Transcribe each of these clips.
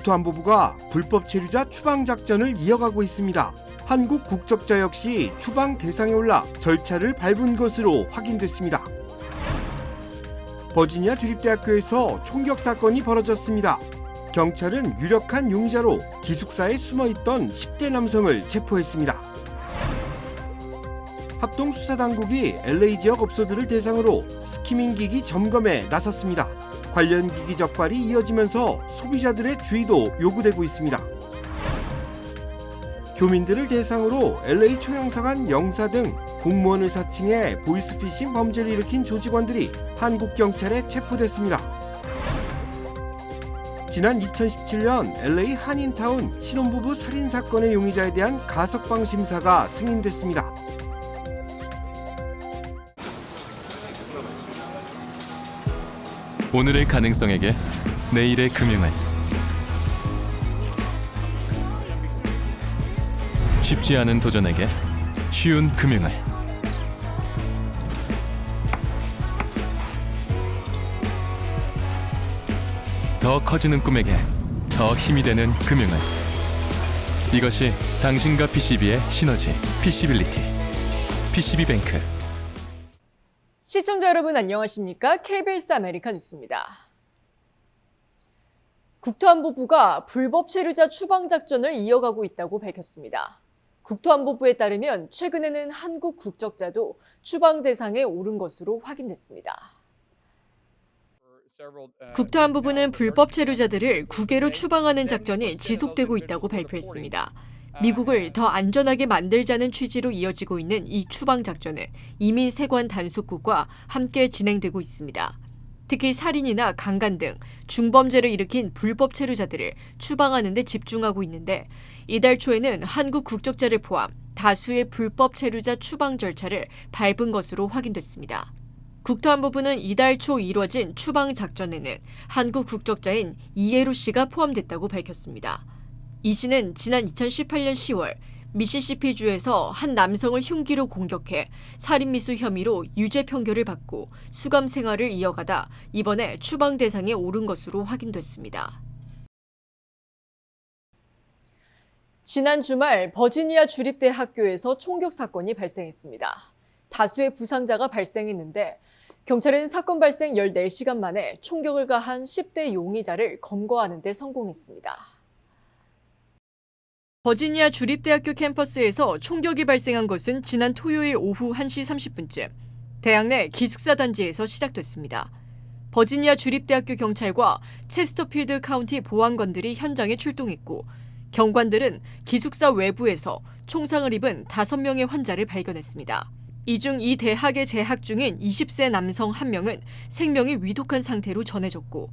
국토안보부가 불법 체류자 추방 작전을 이어가고 있습니다. 한국 국적자 역시 추방 대상에 올라 절차를 밟은 것으로 확인됐습니다. 버지니아 주립대학교에서 총격 사건이 벌어졌습니다. 경찰은 유력한 용의자로 기숙사에 숨어있던 10대 남성을 체포했습니다. 합동수사당국이 LA 지역 업소들을 대상으로 스키밍 기기 점검에 나섰습니다. 관련 기기 적발이 이어지면서 소비자들의 주의도 요구되고 있습니다. 교민들을 대상으로 LA 총영사관 영사 등 공무원을 사칭해 보이스피싱 범죄를 일으킨 조직원들이 한국 경찰에 체포됐습니다. 지난 2017년 LA 한인타운 신혼부부 살인사건의 용의자에 대한 가석방 심사가 승인됐습니다. 오늘의 가능성에게 내일의 금융을, 쉽지 않은 도전에게 쉬운 금융을, 더 커지는 꿈에게 더 힘이 되는 금융을. 이것이 당신과 PCB의 시너지, PC빌리티, PCB뱅크. 시청자 여러분 안녕하십니까? KBS 아메리카 뉴스입니다. 국토안보부가 불법 체류자 추방 작전을 이어가고 있다고 밝혔습니다. 국토안보부에 따르면 최근에는 한국 국적자도 추방 대상에 오른 것으로 확인됐습니다. 국토안보부는 불법 체류자들을 국외로 추방하는 작전이 지속되고 있다고 발표했습니다. 미국을 더 안전하게 만들자는 취지로 이어지고 있는 이 추방 작전은 이민 세관 단속국과 함께 진행되고 있습니다. 특히 살인이나 강간 등 중범죄를 일으킨 불법 체류자들을 추방하는 데 집중하고 있는데 이달 초에는 한국 국적자를 포함 다수의 불법 체류자 추방 절차를 밟은 것으로 확인됐습니다. 국토안보부는 이달 초 이뤄진 추방 작전에는 한국 국적자인 이예루 씨가 포함됐다고 밝혔습니다. 이 씨는 지난 2018년 10월 미시시피주에서 한 남성을 흉기로 공격해 살인미수 혐의로 유죄 판결을 받고 수감 생활을 이어가다 이번에 추방 대상에 오른 것으로 확인됐습니다. 지난 주말 버지니아 주립대학교에서 총격 사건이 발생했습니다. 다수의 부상자가 발생했는데 경찰은 사건 발생 14시간 만에 총격을 가한 10대 용의자를 검거하는 데 성공했습니다. 버지니아 주립대학교 캠퍼스에서 총격이 발생한 것은 지난 토요일 오후 1시 30분쯤 대학 내 기숙사 단지에서 시작됐습니다. 버지니아 주립대학교 경찰과 체스터필드 카운티 보안관들이 현장에 출동했고 경관들은 기숙사 외부에서 총상을 입은 5명의 환자를 발견했습니다. 이 중 이 대학에 재학 중인 20세 남성 1명은 생명이 위독한 상태로 전해졌고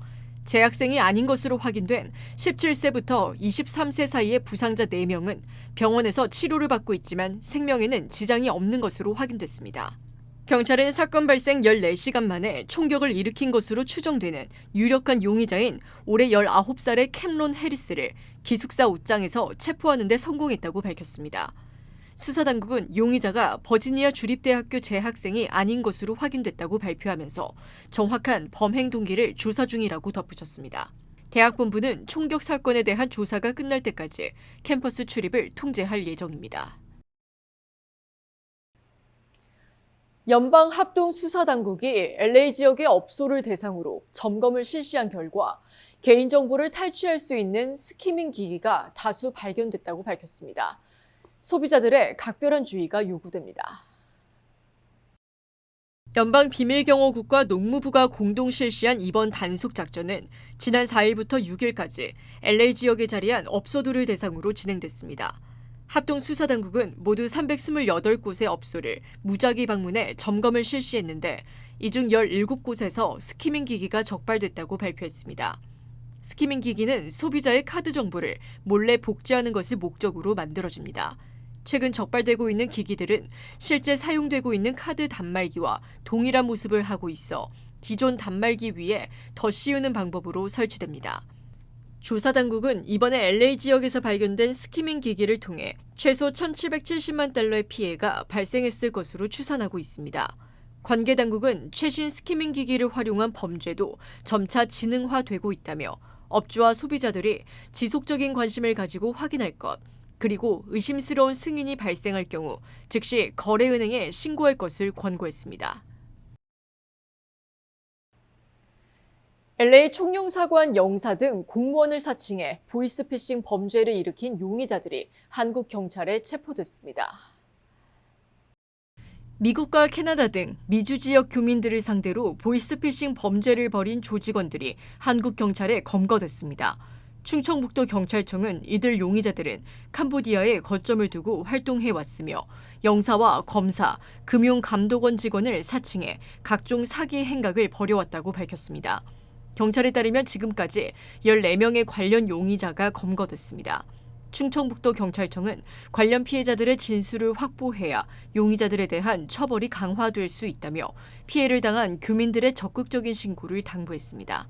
재학생이 아닌 것으로 확인된 17세부터 23세 사이의 부상자 4명은 병원에서 치료를 받고 있지만 생명에는 지장이 없는 것으로 확인됐습니다. 경찰은 사건 발생 14시간 만에 총격을 일으킨 것으로 추정되는 유력한 용의자인 올해 19살의 캠론 해리스를 기숙사 옷장에서 체포하는 데 성공했다고 밝혔습니다. 수사당국은 용의자가 버지니아 주립대학교 재학생이 아닌 것으로 확인됐다고 발표하면서 정확한 범행 동기를 조사 중이라고 덧붙였습니다. 대학 본부는 총격 사건에 대한 조사가 끝날 때까지 캠퍼스 출입을 통제할 예정입니다. 연방합동수사당국이 LA 지역의 업소를 대상으로 점검을 실시한 결과 개인정보를 탈취할 수 있는 스키밍 기기가 다수 발견됐다고 밝혔습니다. 소비자들의 각별한 주의가 요구됩니다. 연방비밀경호국과 농무부가 공동 실시한 이번 단속 작전은 지난 4일부터 6일까지 LA 지역에 자리한 업소들을 대상으로 진행됐습니다. 합동수사당국은 모두 328곳의 업소를 무작위 방문해 점검을 실시했는데 이 중 17곳에서 스키밍 기기가 적발됐다고 발표했습니다. 스키밍 기기는 소비자의 카드 정보를 몰래 복제하는 것을 목적으로 만들어집니다. 최근 적발되고 있는 기기들은 실제 사용되고 있는 카드 단말기와 동일한 모습을 하고 있어 기존 단말기 위에 더 씌우는 방법으로 설치됩니다. 조사당국은 이번에 LA 지역에서 발견된 스키밍 기기를 통해 최소 1,770만 달러의 피해가 발생했을 것으로 추산하고 있습니다. 관계당국은 최신 스키밍 기기를 활용한 범죄도 점차 지능화되고 있다며 업주와 소비자들이 지속적인 관심을 가지고 확인할 것, 그리고 의심스러운 승인이 발생할 경우 즉시 거래은행에 신고할 것을 권고했습니다. LA 총영사관 영사 등 공무원을 사칭해 보이스피싱 범죄를 일으킨 용의자들이 한국 경찰에 체포됐습니다. 미국과 캐나다 등 미주 지역 교민들을 상대로 보이스피싱 범죄를 벌인 조직원들이 한국 경찰에 검거됐습니다. 충청북도 경찰청은 이들 용의자들은 캄보디아에 거점을 두고 활동해왔으며 영사와 검사, 금융감독원 직원을 사칭해 각종 사기 행각을 벌여왔다고 밝혔습니다. 경찰에 따르면 지금까지 14명의 관련 용의자가 검거됐습니다. 충청북도 경찰청은 관련 피해자들의 진술을 확보해야 용의자들에 대한 처벌이 강화될 수 있다며 피해를 당한 교민들의 적극적인 신고를 당부했습니다.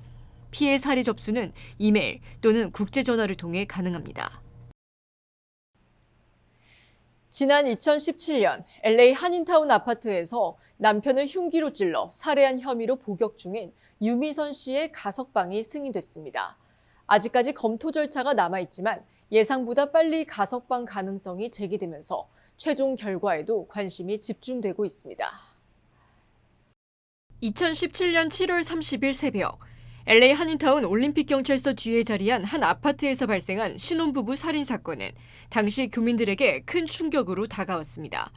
피해 사례 접수는 이메일 또는 국제전화를 통해 가능합니다. 지난 2017년 LA 한인타운 아파트에서 남편을 흉기로 찔러 살해한 혐의로 복역 중인 유미선 씨의 가석방이 승인됐습니다. 아직까지 검토 절차가 남아있지만 예상보다 빨리 가석방 가능성이 제기되면서 최종 결과에도 관심이 집중되고 있습니다. 2017년 7월 30일 새벽, LA 한인타운 올림픽경찰서 뒤에 자리한 한 아파트에서 발생한 신혼부부 살인사건은 당시 교민들에게 큰 충격으로 다가왔습니다.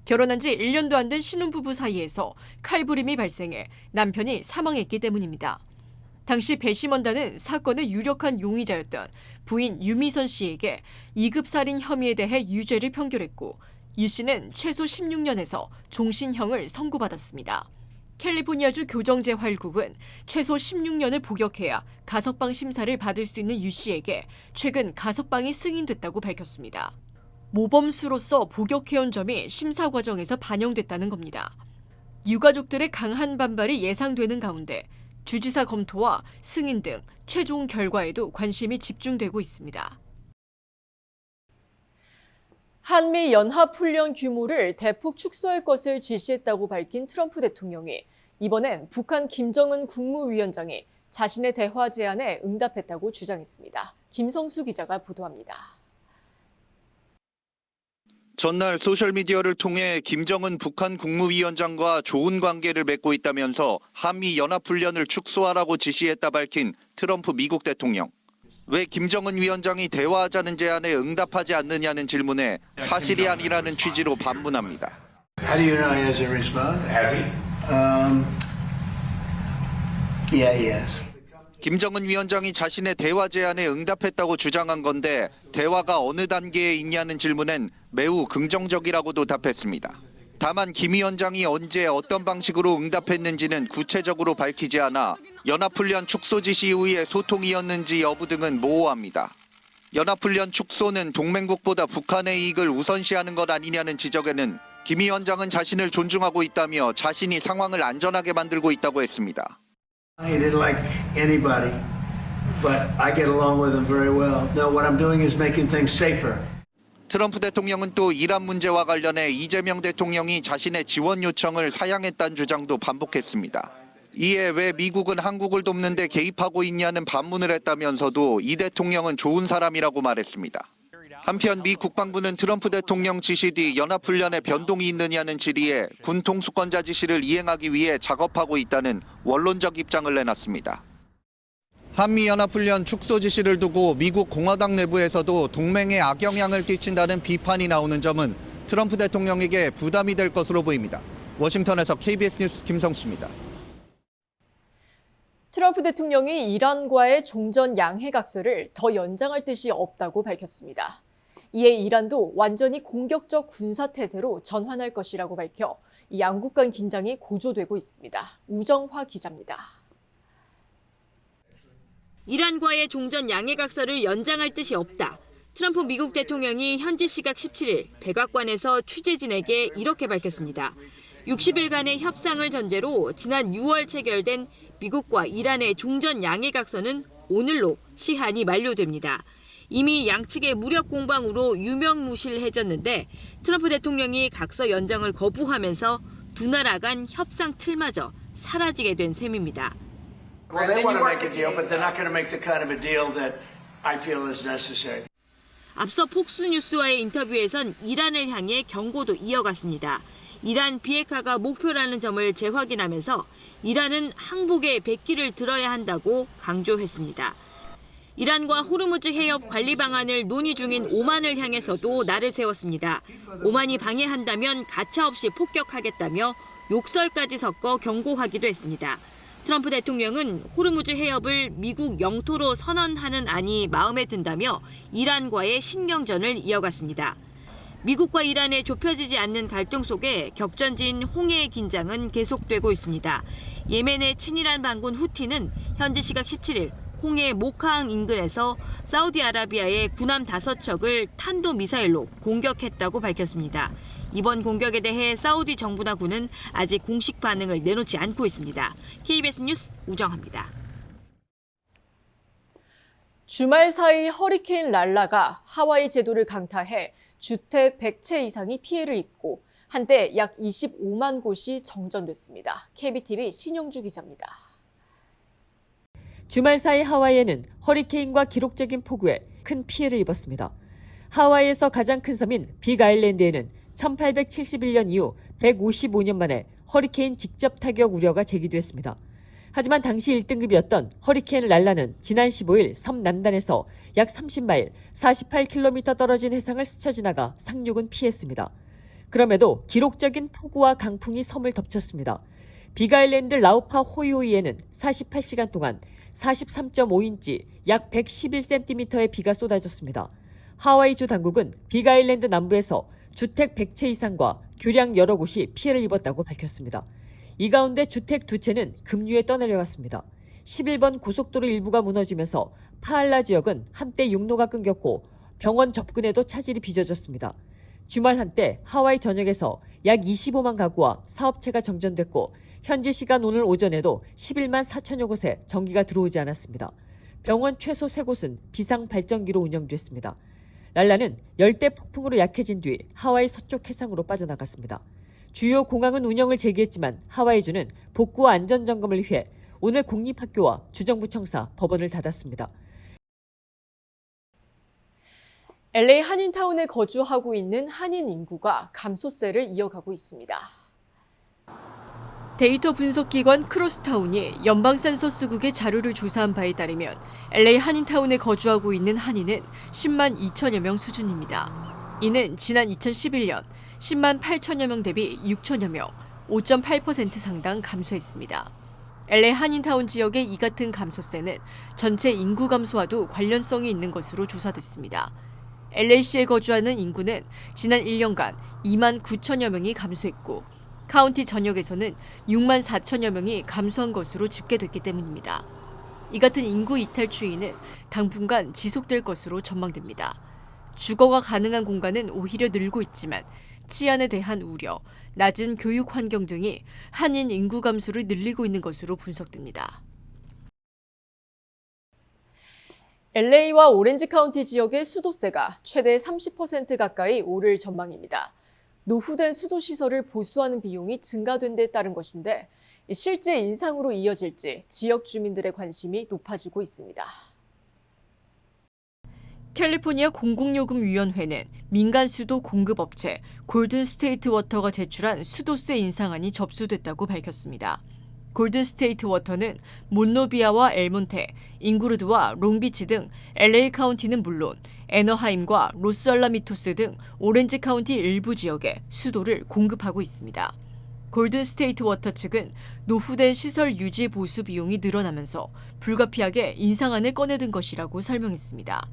결혼한 지 1년도 안 된 신혼부부 사이에서 칼부림이 발생해 남편이 사망했기 때문입니다. 당시 배심원단은 사건의 유력한 용의자였던 부인 유미선 씨에게 2급 살인 혐의에 대해 유죄를 판결했고 유 씨는 최소 16년에서 종신형을 선고받았습니다. 캘리포니아주 교정재활국은 최소 16년을 복역해야 가석방 심사를 받을 수 있는 유 씨에게 최근 가석방이 승인됐다고 밝혔습니다. 모범수로서 복역해온 점이 심사 과정에서 반영됐다는 겁니다. 유가족들의 강한 반발이 예상되는 가운데 주지사 검토와 승인 등 최종 결과에도 관심이 집중되고 있습니다. 한미 연합훈련 규모를 대폭 축소할 것을 지시했다고 밝힌 트럼프 대통령이 이번엔 북한 김정은 국무위원장이 자신의 대화 제안에 응답했다고 주장했습니다. 김성수 기자가 보도합니다. 전날 소셜미디어를 통해 김정은 북한 국무위원장과 좋은 관계를 맺고 있다면서 한미 연합훈련을 축소하라고 지시했다 밝힌 트럼프 미국 대통령. 왜 김정은 위원장이 대화하자는 제안에 응답하지 않느냐는 질문에 사실이 아니라는 취지로 반문합니다. How do you know he hasn't responded? Has he? Yeah, he has. 김정은 위원장이 자신의 대화 제안에 응답했다고 주장한 건데 대화가 어느 단계에 있냐는 질문엔 매우 긍정적이라고도 답했습니다. 다만 김 위원장이 언제 어떤 방식으로 응답했는지는 구체적으로 밝히지 않아 연합훈련 축소 지시 이후의 소통이었는지 여부 등은 모호합니다. 연합훈련 축소는 동맹국보다 북한의 이익을 우선시하는 것 아니냐는 지적에는 김 위원장은 자신을 존중하고 있다며 자신이 상황을 안전하게 만들고 있다고 했습니다. He didn't like anybody, but I get along with him very well. No, what I'm doing is making things safer. 트럼프 대통령은 또 이란 문제와 관련해 이재명 대통령이 자신의 지원 요청을 사양했다는 주장도 반복했습니다. 이에 왜 미국은 한국을 돕는 데 개입하고 있냐는 반문을 했다면서도 이 대통령은 좋은 사람이라고 말했습니다. 한편 미 국방부는 트럼프 대통령 지시 뒤 연합훈련에 변동이 있느냐는 질의에 군 통수권자 지시를 이행하기 위해 작업하고 있다는 원론적 입장을 내놨습니다. 한미연합훈련 축소 지시를 두고 미국 공화당 내부에서도 동맹에 악영향을 끼친다는 비판이 나오는 점은 트럼프 대통령에게 부담이 될 것으로 보입니다. 워싱턴에서 KBS 뉴스 김성수입니다. 트럼프 대통령이 이란과의 종전 양해각서를 더 연장할 뜻이 없다고 밝혔습니다. 이에 이란도 완전히 공격적 군사태세로 전환할 것이라고 밝혀 이 양국 간 긴장이 고조되고 있습니다. 우정화 기자입니다. 이란과의 종전 양해각서를 연장할 뜻이 없다. 트럼프 미국 대통령이 현지 시각 17일 백악관에서 취재진에게 이렇게 밝혔습니다. 60일간의 협상을 전제로 지난 6월 체결된 미국과 이란의 종전 양해각서는 오늘로 시한이 만료됩니다. 이미 양측의 무력 공방으로 유명무실해졌는데 트럼프 대통령이 각서 연장을 거부하면서 두 나라 간 협상 틀마저 사라지게 된 셈입니다. Well, they want to make a deal, but they're not going to make the kind of a deal that I feel is necessary. 앞서 폭스뉴스와의 인터뷰에선 이란을 향해 경고도 이어갔습니다. 이란 비핵화가 목표라는 점을 재확인하면서 이란은 항복에 백기를 들어야 한다고 강조했습니다. 이란과 호르무즈 해협 관리 방안을 논의 중인 오만을 향해서도 날을 세웠습니다. 오만이 방해한다면 가차없이 폭격하겠다며 욕설까지 섞어 경고하기도 했습니다. 트럼프 대통령은 호르무즈 해협을 미국 영토로 선언하는 안이 마음에 든다며 이란과의 신경전을 이어갔습니다. 미국과 이란의 좁혀지지 않는 갈등 속에 격전지인 홍해의 긴장은 계속되고 있습니다. 예멘의 친이란 반군 후티는 현지 시각 17일 홍해 모카항 인근에서 사우디아라비아의 군함 5척을 탄도미사일로 공격했다고 밝혔습니다. 이번 공격에 대해 사우디 정부나 군은 아직 공식 반응을 내놓지 않고 있습니다. KBS 뉴스 우정합니다. 주말 사이 허리케인 랄라가 하와이 제도를 강타해 주택 100채 이상이 피해를 입고 한때 약 25만 곳이 정전됐습니다. KBTV 신영주 기자입니다. 주말 사이 하와이에는 허리케인과 기록적인 폭우에 큰 피해를 입었습니다. 하와이에서 가장 큰 섬인 빅아일랜드에는 1871년 이후 155년 만에 허리케인 직접 타격 우려가 제기됐습니다. 하지만 당시 1등급이었던 허리케인 랄라는 지난 15일 섬 남단에서 약 30마일, 48km 떨어진 해상을 스쳐 지나가 상륙은 피했습니다. 그럼에도 기록적인 폭우와 강풍이 섬을 덮쳤습니다. 빅아일랜드 라우파 호이호이에는 48시간 동안 43.5인치, 약 111cm의 비가 쏟아졌습니다. 하와이 주 당국은 빅아일랜드 남부에서 주택 100채 이상과 교량 여러 곳이 피해를 입었다고 밝혔습니다. 이 가운데 주택 2채는 급류에 떠내려갔습니다. 11번 고속도로 일부가 무너지면서 파알라 지역은 한때 육로가 끊겼고 병원 접근에도 차질이 빚어졌습니다. 주말 한때 하와이 전역에서 약 25만 가구와 사업체가 정전됐고 현지 시간 오늘 오전에도 11만 4천여 곳에 전기가 들어오지 않았습니다. 병원 최소 3곳은 비상 발전기로 운영됐습니다. 랄라는 열대 폭풍으로 약해진 뒤 하와이 서쪽 해상으로 빠져나갔습니다. 주요 공항은 운영을 재개했지만 하와이주는 복구와 안전점검을 위해 오늘 공립학교와 주정부 청사, 법원을 닫았습니다. LA 한인타운에 거주하고 있는 한인 인구가 감소세를 이어가고 있습니다. 데이터 분석기관 크로스타운이 연방센서스국의 자료를 조사한 바에 따르면 LA 한인타운에 거주하고 있는 한인은 10만 2천여 명 수준입니다. 이는 지난 2011년 10만 8천여 명 대비 6천여 명, 5.8% 상당 감소했습니다. LA 한인타운 지역의 이 같은 감소세는 전체 인구 감소와도 관련성이 있는 것으로 조사됐습니다. LA시에 거주하는 인구는 지난 1년간 2만 9천여 명이 감소했고 카운티 전역에서는 6만 4천여 명이 감소한 것으로 집계됐기 때문입니다. 이 같은 인구 이탈 추이는 당분간 지속될 것으로 전망됩니다. 주거가 가능한 공간은 오히려 늘고 있지만 치안에 대한 우려, 낮은 교육 환경 등이 한인 인구 감소를 늘리고 있는 것으로 분석됩니다. LA와 오렌지 카운티 지역의 수도세가 최대 30% 가까이 오를 전망입니다. 노후된 수도시설을 보수하는 비용이 증가된 데 따른 것인데 실제 인상으로 이어질지 지역 주민들의 관심이 높아지고 있습니다. 캘리포니아 공공요금위원회는 민간 수도 공급업체 골든 스테이트 워터가 제출한 수도세 인상안이 접수됐다고 밝혔습니다. 골든 스테이트 워터는 몬로비아와 엘몬테, 잉구르드와 롱비치 등 LA 카운티는 물론 애너하임과 로스알라미토스 등 오렌지 카운티 일부 지역에 수도를 공급하고 있습니다. 골든 스테이트 워터 측은 노후된 시설 유지 보수 비용이 늘어나면서 불가피하게 인상안을 꺼내든 것이라고 설명했습니다.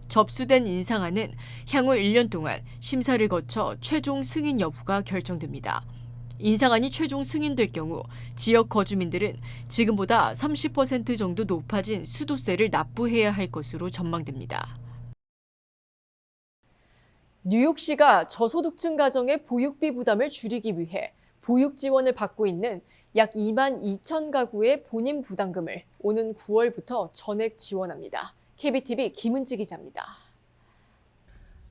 접수된 인상안은 향후 1년 동안 심사를 거쳐 최종 승인 여부가 결정됩니다. 인상안이 최종 승인될 경우 지역 거주민들은 지금보다 30% 정도 높아진 수도세를 납부해야 할 것으로 전망됩니다. 뉴욕시가 저소득층 가정의 보육비 부담을 줄이기 위해 보육 지원을 받고 있는 약 2만 2천 가구의 본인 부담금을 오는 9월부터 전액 지원합니다. KBTV 김은지 기자입니다.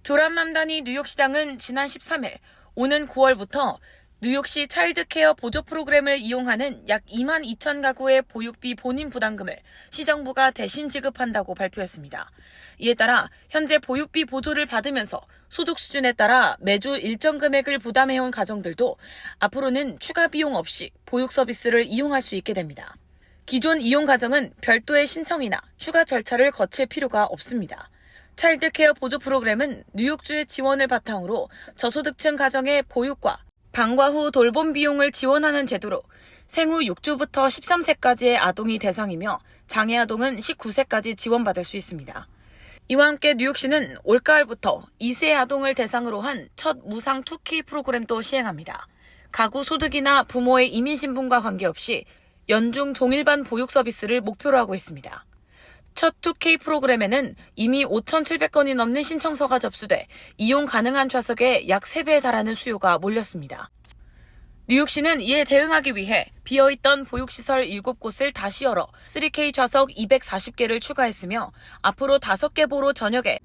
조란 맘다니 뉴욕시장은 지난 13일 오는 9월부터 뉴욕시 차일드케어 보조 프로그램을 이용하는 약 2만 2천 가구의 보육비 본인 부담금을 시정부가 대신 지급한다고 발표했습니다. 이에 따라 현재 보육비 보조를 받으면서 소득 수준에 따라 매주 일정 금액을 부담해온 가정들도 앞으로는 추가 비용 없이 보육 서비스를 이용할 수 있게 됩니다. 기존 이용 가정은 별도의 신청이나 추가 절차를 거칠 필요가 없습니다. 차일드케어 보조 프로그램은 뉴욕주의 지원을 바탕으로 저소득층 가정의 보육과 방과 후 돌봄 비용을 지원하는 제도로 생후 6주부터 13세까지의 아동이 대상이며 장애 아동은 19세까지 지원받을 수 있습니다. 이와 함께 뉴욕시는 올가을부터 2세 아동을 대상으로 한 첫 무상 2K 프로그램도 시행합니다. 가구 소득이나 부모의 이민 신분과 관계없이 연중 종일반 보육 서비스를 목표로 하고 있습니다. 첫 2K 프로그램에는 이미 5,700건이 넘는 신청서가 접수돼 이용 가능한 좌석의 약 3배에 달하는 수요가 몰렸습니다. 뉴욕시는 이에 대응하기 위해 비어있던 보육시설 7곳을 다시 열어 3K 좌석 240개를 추가했으며 앞으로 5개 보로 전역에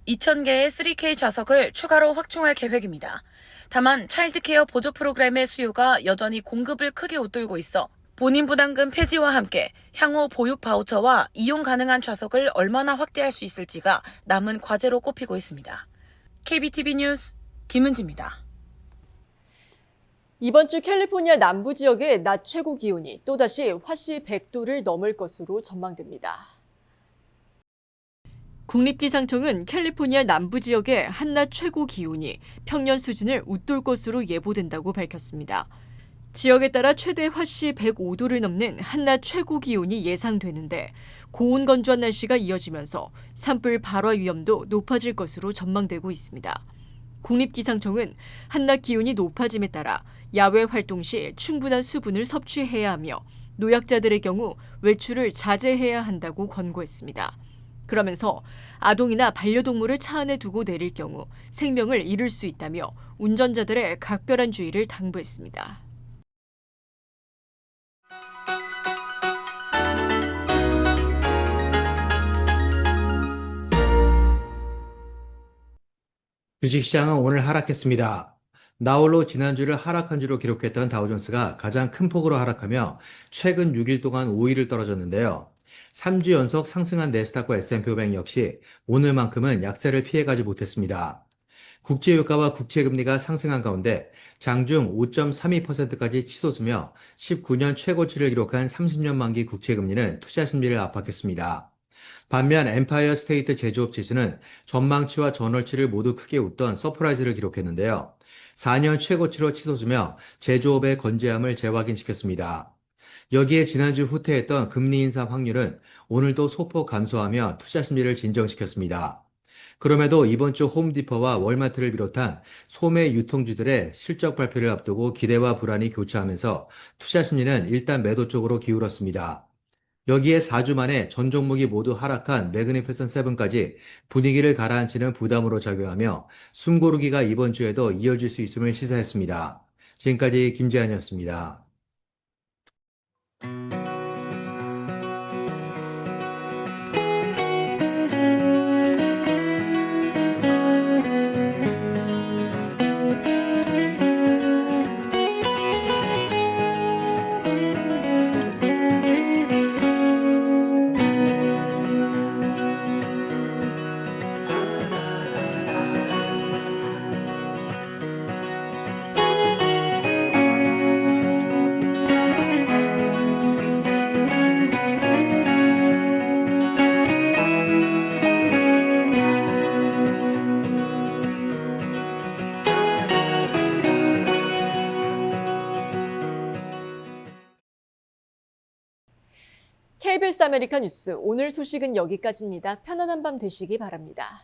2,000개의 3K 좌석을 추가로 확충할 계획입니다. 다만 차일드케어 보조 프로그램의 수요가 여전히 공급을 크게 웃돌고 있어 본인 부담금 폐지와 함께 향후 보육 바우처와 이용 가능한 좌석을 얼마나 확대할 수 있을지가 남은 과제로 꼽히고 있습니다. KBTV 뉴스 김은지입니다. 이번 주 캘리포니아 남부 지역의 낮 최고 기온이 또다시 화씨 100도를 넘을 것으로 전망됩니다. 국립기상청은 캘리포니아 남부 지역의 한낮 최고 기온이 평년 수준을 웃돌 것으로 예보된다고 밝혔습니다. 지역에 따라 최대 화씨 105도를 넘는 한낮 최고 기온이 예상되는데 고온 건조한 날씨가 이어지면서 산불 발화 위험도 높아질 것으로 전망되고 있습니다. 국립기상청은 한낮 기온이 높아짐에 따라 야외 활동 시 충분한 수분을 섭취해야 하며 노약자들의 경우 외출을 자제해야 한다고 권고했습니다. 그러면서 아동이나 반려동물을 차 안에 두고 내릴 경우 생명을 잃을 수 있다며 운전자들의 각별한 주의를 당부했습니다. 주식시장은 오늘 하락했습니다. 나홀로 지난주를 하락한 주로 기록했던 다우존스가 가장 큰 폭으로 하락하며 최근 6일 동안 5위를 떨어졌는데요. 3주 연속 상승한 내스닥과 S&P 500 역시 오늘만큼은 약세를 피해가지 못했습니다. 국제유가와 국채금리가 상승한 가운데 장중 5.32%까지 치솟으며 19년 최고치를 기록한 30년 만기 국채금리는 투자 심리를 압박했습니다. 반면 엠파이어 스테이트 제조업 지수는 전망치와 전월치를 모두 크게 웃던 서프라이즈를 기록했는데요. 4년 최고치로 치솟으며 제조업의 건재함을 재확인시켰습니다. 여기에 지난주 후퇴했던 금리 인상 확률은 오늘도 소폭 감소하며 투자 심리를 진정시켰습니다. 그럼에도 이번 주 홈디퍼와 월마트를 비롯한 소매 유통주들의 실적 발표를 앞두고 기대와 불안이 교차하면서 투자 심리는 일단 매도 쪽으로 기울었습니다. 여기에 4주 만에 전 종목이 모두 하락한 매그니피센트 7까지 분위기를 가라앉히는 부담으로 작용하며 숨고르기가 이번 주에도 이어질 수 있음을 시사했습니다. 지금까지 김재한이었습니다. KBS 아메리카 뉴스 오늘 소식은 여기까지입니다. 편안한 밤 되시기 바랍니다.